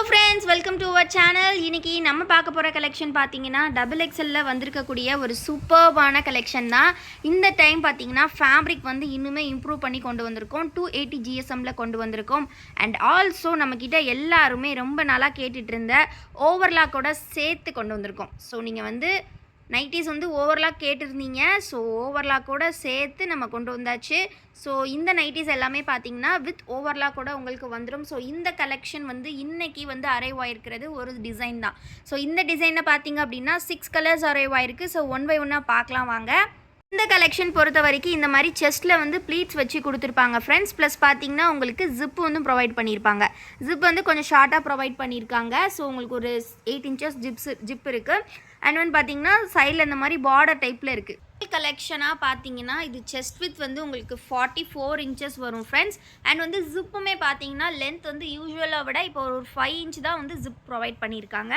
Friends, welcome to our channel. இன்னைக்கு நம்ம பார்க்க போகிற கலெக்ஷன் பார்த்தீங்கன்னா டபுள் எக்ஸலில் வந்திருக்கக்கூடிய ஒரு சூப்பர்பான கலெக்ஷன் தான். இந்த டைம் பார்த்தீங்கன்னா ஃபேப்ரிக் வந்து இன்னுமே இம்ப்ரூவ் பண்ணி கொண்டு வந்திருக்கோம். 280 GSMல கொண்டு வந்திருக்கோம். அண்ட் ஆல்சோ நம்மக்கிட்ட எல்லாருமே ரொம்ப நாளாக கேட்டுட்டு இருந்த ஓவர்லாக்கோட சேர்த்து கொண்டு வந்திருக்கோம். ஸோ நீங்கள் வந்து நைட்டிஸ் வந்து ஓவர்லாக் கேட்டிருந்தீங்க. ஸோ ஓவர்லாக்கோட சேர்த்து நம்ம கொண்டு வந்தாச்சு. ஸோ இந்த நைட்டிஸ் எல்லாமே பார்த்தீங்கன்னா வித் ஓவர்லாக்கோட உங்களுக்கு வந்துடும். ஸோ இந்த கலெக்ஷன் வந்து இன்றைக்கி வந்து அரைவ் ஆகிருக்கிறது ஒரு டிசைன் தான். ஸோ இந்த டிசைனை பார்த்தீங்க அப்படின்னா 6 கலர்ஸ் அரைவ் ஆகிருக்கு. ஸோ ஒன் பை ஒன்னாக பார்க்கலாம் வாங்க. இந்த கலெக்ஷன் பொறுத்த வரைக்கும் இந்த மாதிரி செஸ்ட்டில் வந்து ப்ளீட்ஸ் வச்சு கொடுத்துருப்பாங்க ஃப்ரெண்ட்ஸ். ப்ளஸ் பார்த்தீங்கன்னா உங்களுக்கு ஜிப்பு வந்து ப்ரொவைட் பண்ணியிருப்பாங்க. ஜிப் வந்து கொஞ்சம் ஷார்ட்டாக ப்ரொவைட் பண்ணியிருக்காங்க. ஸோ உங்களுக்கு ஒரு 8 inches ஜிப் இருக்குது. அண்ட் வந்து பார்த்தீங்கன்னா சைடில் இந்த மாதிரி பார்டர் டைப்பில் இருக்குது. கலெக்ஷனாக பார்த்தீங்கன்னா இது செஸ்ட் வித் வந்து உங்களுக்கு 44 inches வரும் ஃப்ரெண்ட்ஸ். அண்ட் வந்து ஜிப்புமே பார்த்தீங்கன்னா லென்த் வந்து யூஸ்வலாக விட இப்போ ஒரு 5 inch தான் வந்து ஜிப் ப்ரொவைட் பண்ணியிருக்காங்க.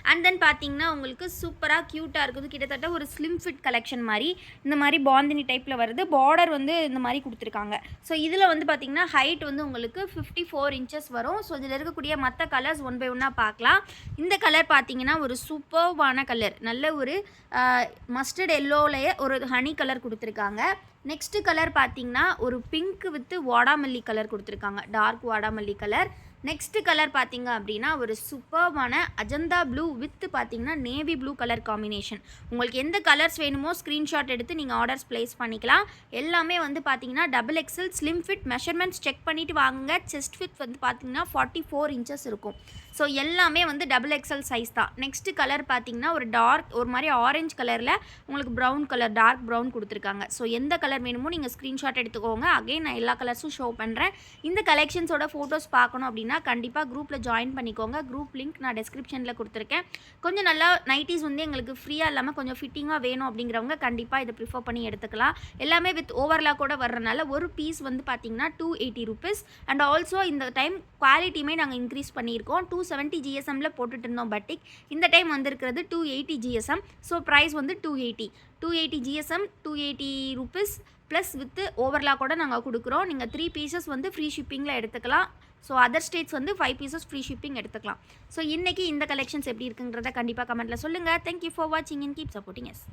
அண்ட் தென் பார்த்தீங்கன்னா உங்களுக்கு சூப்பராக க்யூட்டாக இருக்குது. கிட்டத்தட்ட ஒரு ஸ்லிம் ஃபிட் கலெக்ஷன் மாதிரி இந்த மாதிரி பாந்தினி டைப்பில் வருது. பார்டர் வந்து இந்த மாதிரி கொடுத்துருக்காங்க. ஸோ இதில் வந்து பார்த்தீங்கன்னா ஹைட் வந்து உங்களுக்கு 54 inches வரும். ஸோ இதில் இருக்கக்கூடிய மற்ற கலர்ஸ் ஒன் பை ஒன்னாக பார்க்கலாம். இந்த கலர் பார்த்தீங்கன்னா ஒரு சூப்பர்வான கலர், நல்ல ஒரு மஸ்டர்ட் எல்லோலையே ஒரு ஹனி கலர் கொடுத்துருக்காங்க. நெக்ஸ்ட்டு கலர் பார்த்தீங்கன்னா ஒரு பிங்க் வித் வாடாமல்லி கலர் கொடுத்துருக்காங்க, டார்க் வாடாமல்லி கலர். நெக்ஸ்ட்டு கலர் பார்த்தீங்க அப்படின்னா ஒரு சூப்பர்வான அஜந்தா ப்ளூ வித் பார்த்தீங்கன்னா நேவி ப்ளூ கலர் காம்பினேஷன். உங்களுக்கு எந்த கலர்ஸ் வேணுமோ ஸ்க்ரீன்ஷாட் எடுத்து நீங்கள் ஆர்டர்ஸ் ப்ளேஸ் பண்ணிக்கலாம். எல்லாமே வந்து பார்த்தீங்கன்னா double XL slim fit. Measurements check பண்ணிவிட்டு வாங்குங்க. செஸ்ட் ஃபிட் வந்து பார்த்தீங்கன்னா 44 inches இருக்கும். ஸோ எல்லாமே வந்து டபுள் எக்ஸல் சைஸ் தான். நெக்ஸ்ட்டு கலர் பார்த்தீங்கன்னா ஒரு டார்க் ஒரு மாதிரி ஆரஞ்சு கலரில் உங்களுக்கு ப்ரௌன் கலர், டார்க் ப்ரௌன் கொடுத்துருக்காங்க. ஸோ எந்த கலர் வேணுமோ நீங்கள் ஸ்க்ரீன்ஷாட் எடுத்துக்கோங்க. அகைன் நான் எல்லா கலர்ஸும் ஷோ பண்ணுறேன். இந்த கலெக்ஷன்ஸோட ஃபோட்டோஸ் பார்க்கணும் அப்படின்னா கண்டிப்பாக குரூப்பில் ஜாயின் பண்ணிக்கோங்க. குரூப் லிங்க் நான் டிஸ்கிரிப்ஷனில் கொடுத்துருக்கேன். கொஞ்சம் நல்லா நைட்டிஸ் வந்து எங்களுக்கு ஃப்ரீயாக இல்லாமல் கொஞ்சம் ஃபிட்டிங்காக வேணும் அப்படிங்கிறவங்க கண்டிப்பாக இதை ப்ரிஃபர் பண்ணி எடுத்துக்கலாம். எல்லாமே வித் ஓவர்லாக்கோட வர்றதுனால ஒரு பீஸ் வந்து பார்த்தீங்கன்னா 280 rupees. அண்ட் ஆல்சோ இந்த டைம் குவாலிட்டியுமே நாங்கள் இன்க்ரீஸ் பண்ணியிருக்கோம். 270 GSMல போட்டுட்டு இருந்தோம் பட்டிக். இந்த டைம் வந்திருக்கிறது 280 GSM. ஸோ ப்ரைஸ் வந்து 280 GSM 280 rupees ப்ளஸ் வித் ஓவர்லாக்கோட நாங்கள் கொடுக்குறோம். நீங்கள் 3 pieces வந்து ஃப்ரீ ஷிப்பிங்கில் எடுத்துக்கலாம். ஸோ அதர் ஸ்டேட்ஸ் வந்து 5 pieces ஃப்ரீ ஷிப்பிங் எடுத்துக்கலாம். ஸோ இன்றைக்கி இந்த கலெக்ஷன்ஸ் எப்படி இருக்குங்கிறத கண்டிப்பாக கமெண்ட்டில் சொல்லுங்கள். தேங்க்யூ ஃபார் வாட்சிங் அண்ட் கீப் சப்போர்ட்டிங் எஸ்.